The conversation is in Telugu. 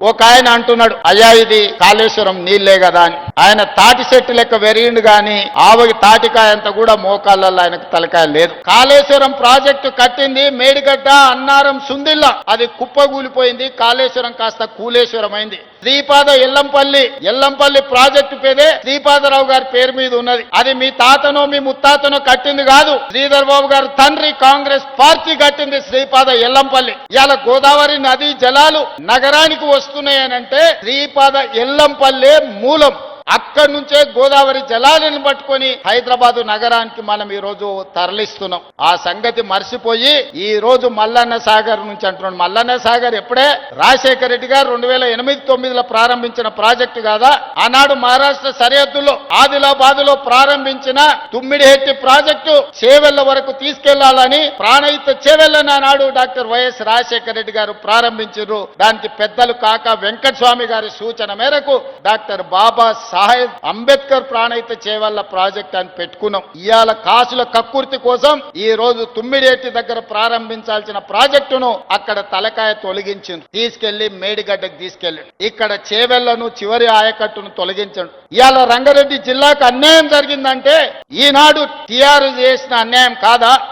ఒక ఆయన అంటున్నాడు, అయ్యా ఇది కాళేశ్వరం నీళ్లే కదా అని. ఆయన తాటి చెట్టు లెక్క వెరిగిండు గాని ఆవకి తాటికాయ అంతా కూడా మోకాళ్ళల్లో ఆయనకు తలకాయ లేదు. కాళేశ్వరం ప్రాజెక్టు కట్టింది మేడిగడ్డ, అన్నారం, సుందిల్లా. అది కుప్పగూలిపోయింది. కాళేశ్వరం కాస్త కూలేశ్వరం అయింది. శ్రీపాద ఎల్లంపల్లి ప్రాజెక్టు పేదే శ్రీపాదరావు గారి పేరు మీద ఉన్నది. అది మీ తాతనో మీ ముత్తాతనో కట్టింది కాదు. శ్రీధర్ బాబు గారు తండ్రి కాంగ్రెస్ పార్టీ కట్టింది శ్రీపాద ఎల్లంపల్లి. ఇవాళ గోదావరి నదీ జలాలు నగరానికి వస్తున్నాయనంటే శ్రీపాద ఎల్లంపల్లె మూలం. అక్కడి నుంచే గోదావరి జలాలను పట్టుకొని హైదరాబాదు నగరానికి మనం ఈ రోజు తరలిస్తున్నాం. ఆ సంగతి మర్చిపోయి ఈ రోజు మల్లన్న సాగర్ నుంచి అంటున్నాడు. మల్లన్న సాగర్ ఎప్పుడే రాజశేఖర రెడ్డి గారు 2008-9లో ప్రారంభించిన ప్రాజెక్టు కాదా? ఆనాడు మహారాష్ట్ర సరిహద్దులో ఆదిలాబాదులో ప్రారంభించిన తుమ్మిడిహెట్టి ప్రాజెక్టు చేవెళ్ల వరకు తీసుకెళ్లాలని ప్రాణహిత చేవెళ్లని ఆనాడు డాక్టర్ వైఎస్ రాజశేఖర రెడ్డి గారు ప్రారంభించారు. దానికి పెద్దలు కాక వెంకటస్వామి గారి సూచన మేరకు డాక్టర్ బాబా సాహెబ్ అంబేద్కర్ ప్రాణహిత చేవెళ్ల ప్రాజెక్ట్ అని పెట్టుకున్నాం. ఇవాళ కాసుల కక్కుర్తి కోసం ఈ రోజు తుమ్మిడిహెట్టి దగ్గర ప్రారంభించాల్సిన ప్రాజెక్టును అక్కడ తలకాయ తొలగించింది. తీసుకెళ్లి మేడిగడ్డకు తీసుకెళ్ళి ఇక్కడ చేవెళ్లను చివరి ఆయకట్టును తొలగించండు. ఇవాళ రంగారెడ్డి జిల్లాకు అన్యాయం జరిగిందంటే ఈనాడు టీఆర్ఎస్ చేసిన అన్యాయం కాదా?